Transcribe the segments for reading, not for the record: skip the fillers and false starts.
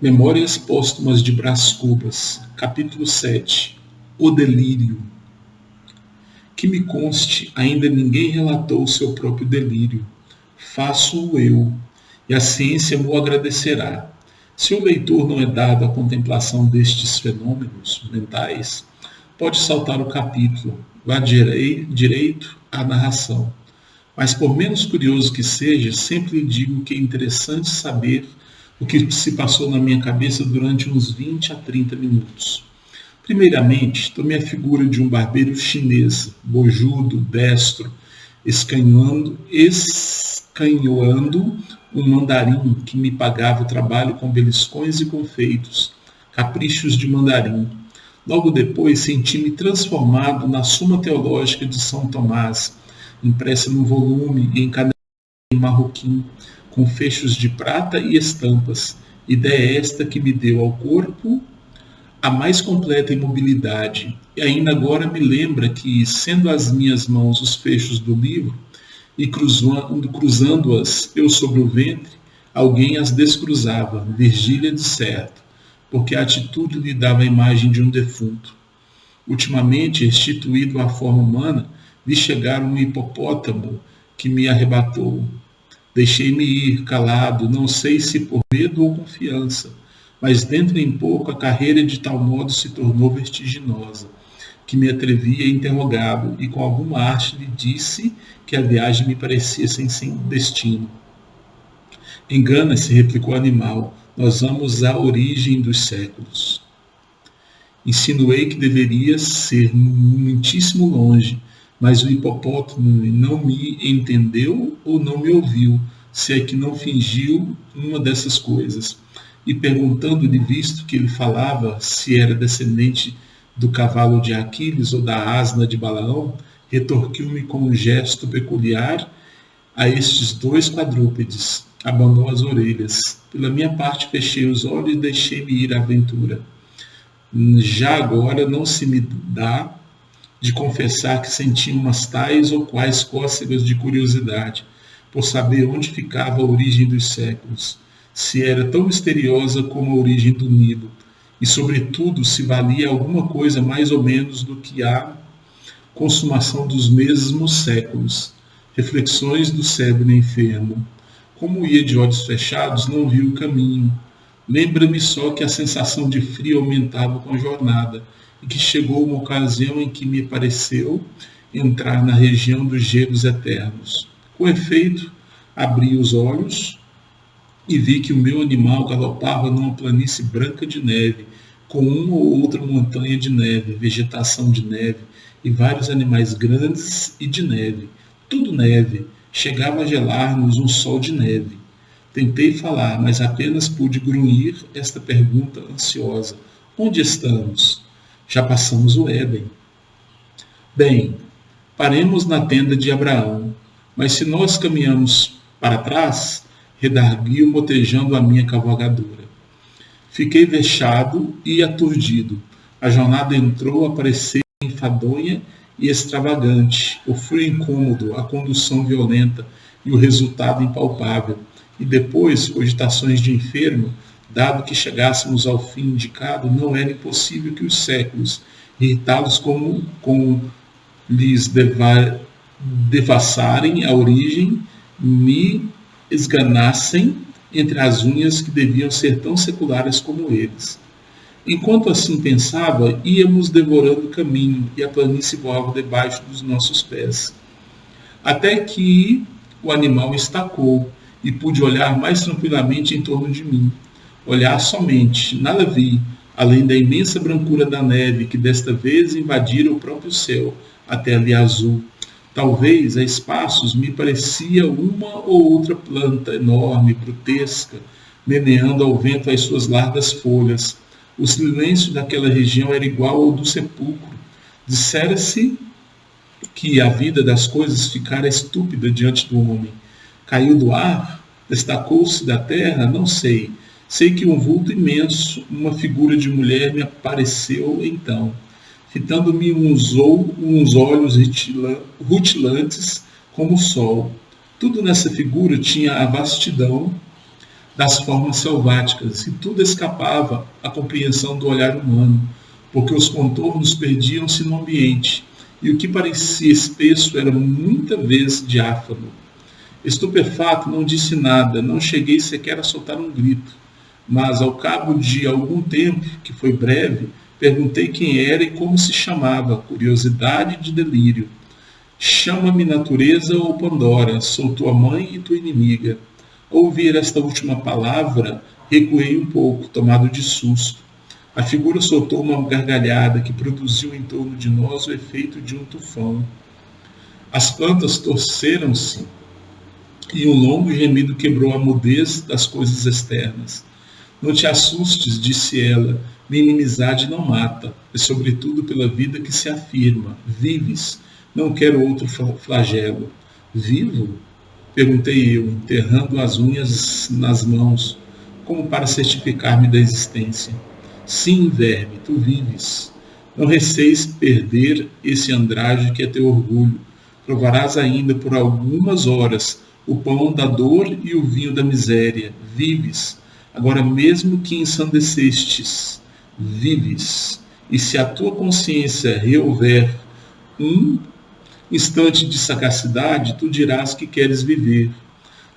Memórias Póstumas de Brás Cubas, capítulo 7. O delírio. Que me conste, ainda ninguém relatou o seu próprio delírio. Faço-o eu, e a ciência mo agradecerá. Se o leitor não é dado à contemplação destes fenômenos mentais, pode saltar o capítulo, vá direito à narração. Mas por menos curioso que seja, sempre lhe digo que é interessante saber o que se passou na minha cabeça durante uns 20 a 30 minutos. Primeiramente, tomei a figura de um barbeiro chinês, bojudo, destro, escanhoando um mandarim que me pagava o trabalho com beliscões e confeitos, caprichos de mandarim. Logo depois, senti-me transformado na Suma Teológica de São Tomás, impressa num volume em caneta em marroquim, com fechos de prata e estampas, ideia esta que me deu ao corpo a mais completa imobilidade, e ainda agora me lembra que, sendo as minhas mãos os fechos do livro, e cruzando-as eu sobre o ventre, alguém as descruzava, Virgília de certo, porque a atitude lhe dava a imagem de um defunto. Ultimamente, restituído à forma humana, vi chegar um hipopótamo que me arrebatou. Deixei-me ir, calado, não sei se por medo ou confiança, mas dentro em pouco a carreira de tal modo se tornou vertiginosa, que me atrevi a interrogá-lo e com alguma arte lhe disse que a viagem me parecia sem destino. Engana-se, replicou o animal, nós vamos à origem dos séculos. Insinuei que deveria ser muitíssimo longe, mas o hipopótamo não me entendeu ou não me ouviu, se é que não fingiu uma dessas coisas. E perguntando-lhe, visto que ele falava, se era descendente do cavalo de Aquiles ou da asna de Balaão, retorquiu-me com um gesto peculiar a estes dois quadrúpedes. Abanou as orelhas. Pela minha parte, fechei os olhos e deixei-me ir à aventura. Já agora não se me dá de confessar que senti umas tais ou quais cócegas de curiosidade, por saber onde ficava a origem dos séculos, se era tão misteriosa como a origem do Nilo, e sobretudo se valia alguma coisa mais ou menos do que a consumação dos mesmos séculos. Reflexões do cérebro enfermo. Como ia de olhos fechados, não vi o caminho. Lembra-me só que a sensação de frio aumentava com a jornada, e que chegou uma ocasião em que me pareceu entrar na região dos gelos eternos. Com efeito, abri os olhos e vi que o meu animal galopava numa planície branca de neve, com uma ou outra montanha de neve, vegetação de neve e vários animais grandes e de neve. Tudo neve. Chegava a gelar-nos um sol de neve. Tentei falar, mas apenas pude grunhir esta pergunta ansiosa. Onde estamos? Já passamos o Éden. Bem, paremos na tenda de Abraão. Mas se nós caminhamos para trás, redarguiu motejando a minha cavalgadura. Fiquei vexado e aturdido. A jornada entrou a parecer enfadonha e extravagante, o frio incômodo, a condução violenta e o resultado impalpável. E depois, cogitações de enfermo, dado que chegássemos ao fim indicado, não era impossível que os séculos, irritados como lhes devassarem a origem, me esganassem entre as unhas que deviam ser tão seculares como eles. Enquanto assim pensava, íamos devorando o caminho e a planície voava debaixo dos nossos pés. Até que o animal estacou e pude olhar mais tranquilamente em torno de mim. Olhar somente, nada vi, além da imensa brancura da neve que desta vez invadira o próprio céu, até ali azul. Talvez a espaços me parecia uma ou outra planta enorme, grotesca, meneando ao vento as suas largas folhas. O silêncio daquela região era igual ao do sepulcro. Dissera-se que a vida das coisas ficara estúpida diante do homem. Caiu do ar? Destacou-se da terra? Não sei. Sei que um vulto imenso, uma figura de mulher me apareceu então, fitando-me uns olhos rutilantes como o sol. Tudo nessa figura tinha a vastidão das formas selváticas, e tudo escapava à compreensão do olhar humano, porque os contornos perdiam-se no ambiente, e o que parecia espesso era muita vez diáfano. Estupefato, não disse nada, não cheguei sequer a soltar um grito, mas ao cabo de algum tempo, que foi breve, perguntei quem era e como se chamava, curiosidade de delírio. Chama-me natureza ou Pandora, sou tua mãe e tua inimiga. Ao ouvir esta última palavra, recuei um pouco, tomado de susto. A figura soltou uma gargalhada que produziu em torno de nós o efeito de um tufão. As plantas torceram-se e um longo gemido quebrou a mudez das coisas externas. Não te assustes, disse ela, minha inimizade não mata, é sobretudo pela vida que se afirma. Vives, não quero outro flagelo. Vivo? Perguntei eu, enterrando as unhas nas mãos, como para certificar-me da existência. Sim, verme, tu vives. Não receis perder esse andrajo que é teu orgulho. Provarás ainda por algumas horas o pão da dor e o vinho da miséria. Vives, agora mesmo que ensandecestes, vives. E se a tua consciência reouver um instante de sagacidade, tu dirás que queres viver.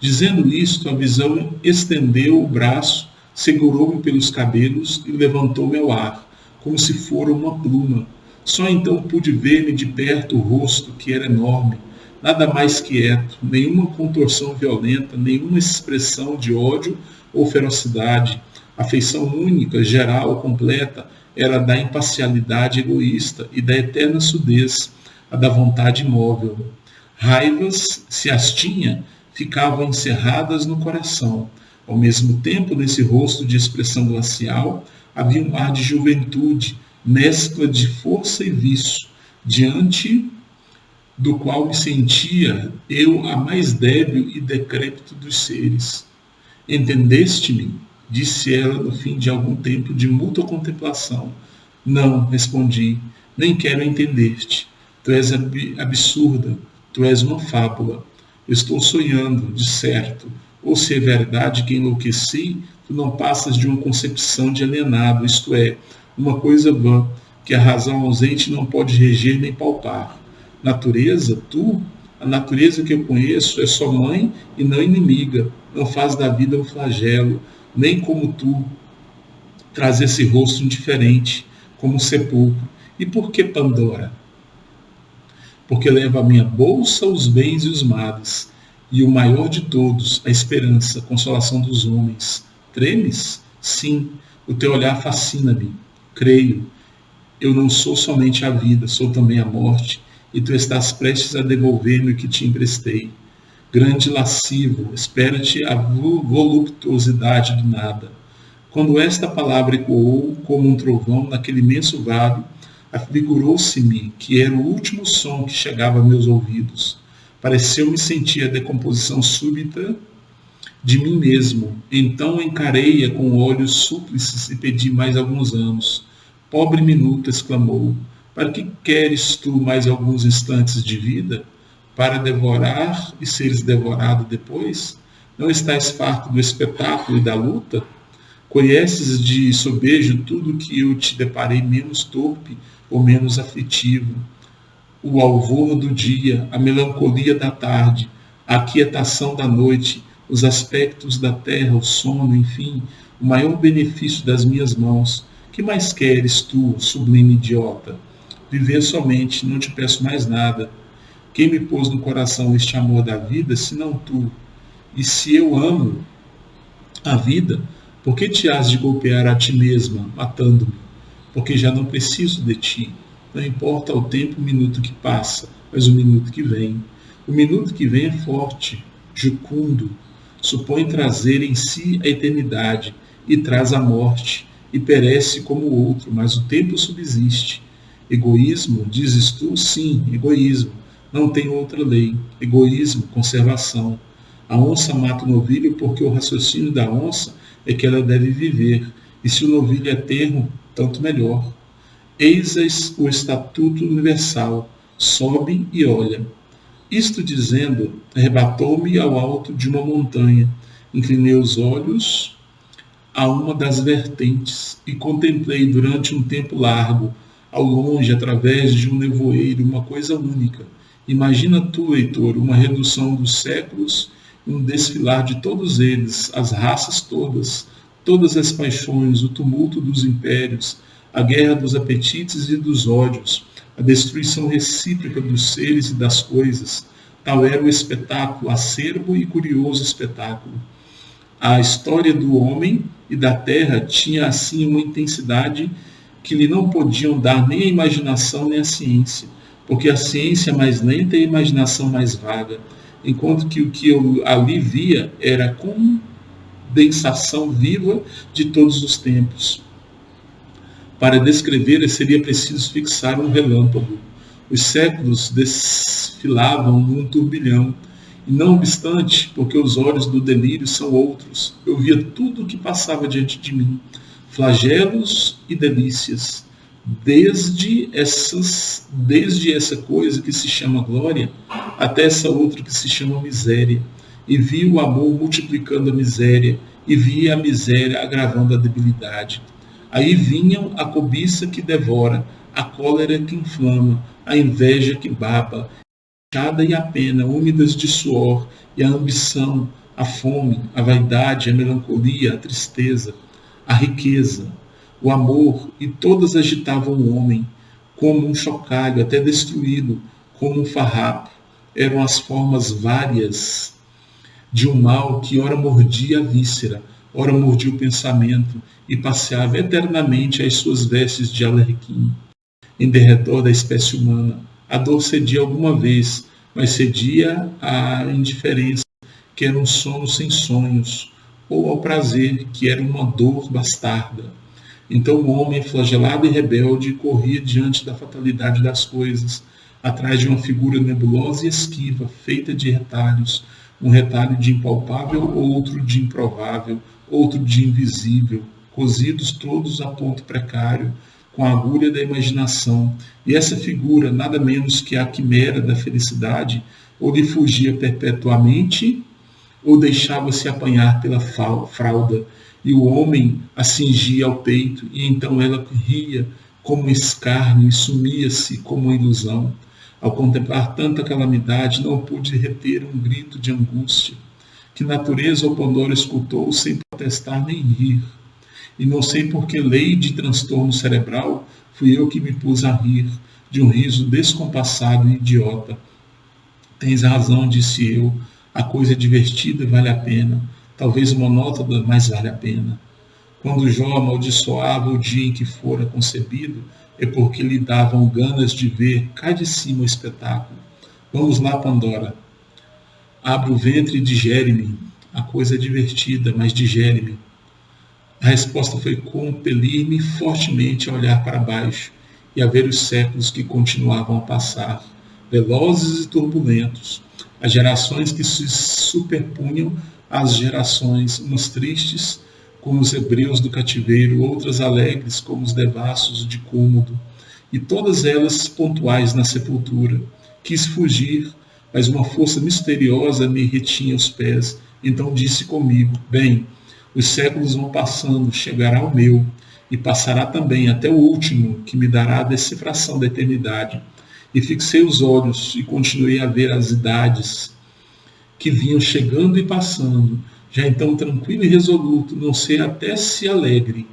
Dizendo isto, a visão estendeu o braço, segurou-me pelos cabelos e levantou-me ao ar, como se fora uma pluma. Só então pude ver-me de perto o rosto, que era enorme, nada mais quieto, nenhuma contorção violenta, nenhuma expressão de ódio ou ferocidade. A feição única, geral, completa, era da imparcialidade egoísta e da eterna sudez, a da vontade imóvel. Raivas, se as tinha, ficavam encerradas no coração. Ao mesmo tempo, nesse rosto de expressão glacial, havia um ar de juventude, mescla de força e vício, diante do qual me sentia eu a mais débil e decrépito dos seres. Entendeste-me? Disse ela no fim de algum tempo de mútua contemplação. Não, respondi, nem quero entender-te. Tu és absurda, tu és uma fábula. Eu estou sonhando, de certo. Ou se é verdade que enlouqueci, tu não passas de uma concepção de alienado, isto é, uma coisa vã, que a razão ausente não pode reger nem palpar. Natureza, tu, a natureza que eu conheço é só mãe e não inimiga, não faz da vida um flagelo, nem como tu, traz esse rosto indiferente, como um sepulcro. E por que Pandora? Porque leva a minha bolsa os bens e os males, e o maior de todos, a esperança, a consolação dos homens. Tremes? Sim, o teu olhar fascina-me. Creio, eu não sou somente a vida, sou também a morte, e tu estás prestes a devolver-me o que te emprestei. Grande lascivo, espera-te a voluptuosidade do nada. Quando esta palavra ecoou como um trovão naquele imenso vale, afigurou-se-me que era o último som que chegava a meus ouvidos. Pareceu-me sentir a decomposição súbita de mim mesmo. Então encarei-a com olhos súplices e pedi mais alguns anos. Pobre minuto, exclamou, para que queres tu mais alguns instantes de vida? Para devorar e seres devorado depois? Não estás farto do espetáculo e da luta? Conheces de sobejo tudo que eu te deparei menos torpe ou menos aflitivo. O alvor do dia, a melancolia da tarde, a aquietação da noite, os aspectos da terra, o sono, enfim, o maior benefício das minhas mãos. Que mais queres tu, sublime idiota? Viver somente, não te peço mais nada. Quem me pôs no coração este amor da vida, senão tu? E se eu amo a vida, por que te has de golpear a ti mesma, matando-me? Porque já não preciso de ti. Não importa o tempo, o minuto que passa, mas o minuto que vem. O minuto que vem é forte, jucundo, supõe trazer em si a eternidade, e traz a morte, e perece como o outro, mas o tempo subsiste. Egoísmo, dizes tu? Sim, egoísmo. Não tem outra lei. Egoísmo, conservação. A onça mata o novilho porque o raciocínio da onça é que ela deve viver, e se o novilho é termo, tanto melhor. Eis o estatuto universal, sobe e olha. Isto dizendo, arrebatou-me ao alto de uma montanha, Inclinei os olhos a uma das vertentes e contemplei durante um tempo largo, ao longe, através de um nevoeiro, uma coisa única. Imagina tu, leitor, uma redução dos séculos, um desfilar de todos eles, as raças todas, todas as paixões, o tumulto dos impérios, a guerra dos apetites e dos ódios, a destruição recíproca dos seres e das coisas. Tal era o espetáculo, acerbo e curioso espetáculo. A história do homem e da terra tinha assim uma intensidade que lhe não podiam dar nem a imaginação nem a ciência, porque a ciência é mais lenta e a imaginação mais vaga, enquanto que o que eu ali via era a condensação viva de todos os tempos. Para descrever, seria preciso fixar um relâmpago. Os séculos desfilavam num turbilhão, e não obstante, porque os olhos do delírio são outros, eu via tudo o que passava diante de mim, flagelos e delícias, desde essa coisa que se chama glória, até essa outra que se chama miséria, e vi o amor multiplicando a miséria, e vi a miséria agravando a debilidade. Aí vinham a cobiça que devora, a cólera que inflama, a inveja que baba, a enxada e a pena, úmidas de suor, e a ambição, a fome, a vaidade, a melancolia, a tristeza, a riqueza, o amor, e todas agitavam o homem, como um chocalho, até destruí-lo, como um farrapo. Eram as formas várias de um mal que ora mordia a víscera, ora mordia o pensamento, e passeava eternamente as suas vestes de alerquim, em derredor da espécie humana. A dor cedia alguma vez, mas cedia à indiferença, que era um sono sem sonhos, ou ao prazer, que era uma dor bastarda. Então o homem, flagelado e rebelde, corria diante da fatalidade das coisas, atrás de uma figura nebulosa e esquiva, feita de retalhos, um retalho de impalpável, outro de improvável, outro de invisível, cozidos todos a ponto precário, com a agulha da imaginação, e essa figura, nada menos que a quimera da felicidade, ou lhe fugia perpetuamente, ou deixava-se apanhar pela fralda, e o homem a cingia ao peito, e então ela ria como um escárnio e sumia-se como uma ilusão. Ao contemplar tanta calamidade, não pude reter um grito de angústia, que natureza ou Pandora escutou sem protestar nem rir. E não sei por que lei de transtorno cerebral fui eu que me pus a rir, de um riso descompassado e idiota. Tens razão, disse eu, a coisa é divertida e vale a pena, talvez monótona, mas vale a pena. Quando Jó amaldiçoava o dia em que fora concebido, é porque lhe davam ganas de ver cá de cima o espetáculo. Vamos lá, Pandora. Abre o ventre e digere-me. A coisa é divertida, mas digere-me. A resposta foi compelir-me fortemente a olhar para baixo e a ver os séculos que continuavam a passar, velozes e turbulentos, as gerações que se superpunham às gerações, umas tristes, como os hebreus do cativeiro, outras alegres, como os devassos de cômodo, e todas elas pontuais na sepultura. Quis fugir, mas uma força misteriosa me retinha os pés. Então disse comigo: bem, os séculos vão passando, chegará o meu, e passará também até o último, que me dará a decifração da eternidade. E fixei os olhos e continuei a ver as idades que vinham chegando e passando, já então tranquilo e resoluto, não sei até se alegre,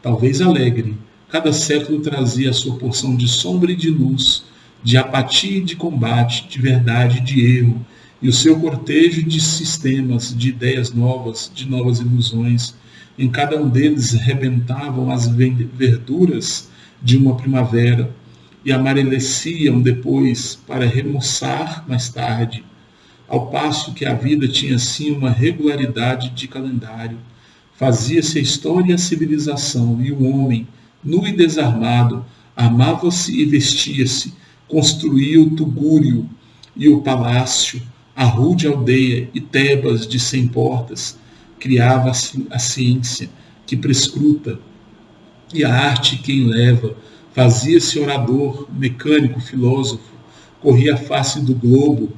talvez alegre. Cada século trazia a sua porção de sombra e de luz, de apatia e de combate, de verdade e de erro, e o seu cortejo de sistemas, de ideias novas, de novas ilusões. Em cada um deles rebentavam as verduras de uma primavera e amareleciam depois para remoçar mais tarde, ao passo que a vida tinha assim uma regularidade de calendário. Fazia-se a história e a civilização, e o homem, nu e desarmado, armava-se e vestia-se, construía o tugúrio e o palácio, a rude aldeia e Tebas de 100 portas, criava a ciência que prescruta, e a arte que enleva, fazia-se orador, mecânico, filósofo, corria a face do globo,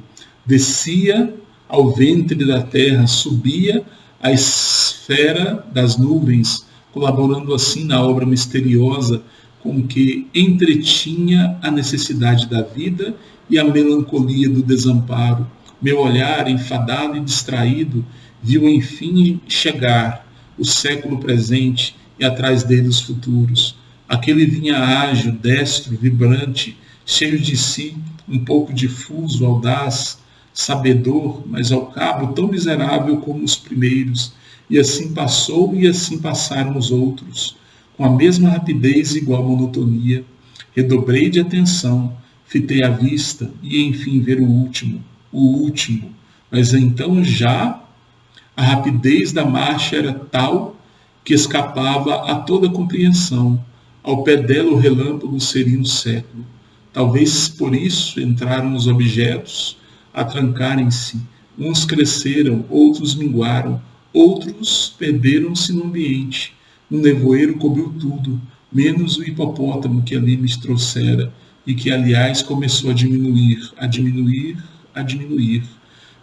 descia ao ventre da terra, subia a esfera das nuvens, colaborando assim na obra misteriosa com que entretinha a necessidade da vida e a melancolia do desamparo. Meu olhar, enfadado e distraído, viu enfim chegar o século presente e atrás dele os futuros. Aquele vinha ágil, destro, vibrante, cheio de si, um pouco difuso, audaz, sabedor, mas ao cabo tão miserável como os primeiros. E assim passou e assim passaram os outros, com a mesma rapidez e igual monotonia. Redobrei de atenção, fitei a vista e enfim ver o último. Mas então já a rapidez da marcha era tal que escapava a toda compreensão. Ao pé dela o relâmpago seria um século. Talvez por isso entraram os objetos a trancarem-se. Uns cresceram, outros minguaram, outros perderam-se no ambiente. Um nevoeiro cobriu tudo, menos o hipopótamo que ali me trouxera, e que, aliás, começou a diminuir,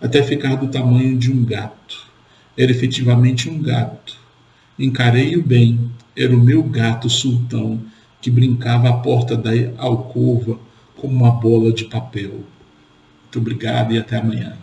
até ficar do tamanho de um gato. Era efetivamente um gato. Encarei-o bem, era o meu gato sultão, que brincava à porta da alcova como uma bola de papel. Muito obrigado e até amanhã.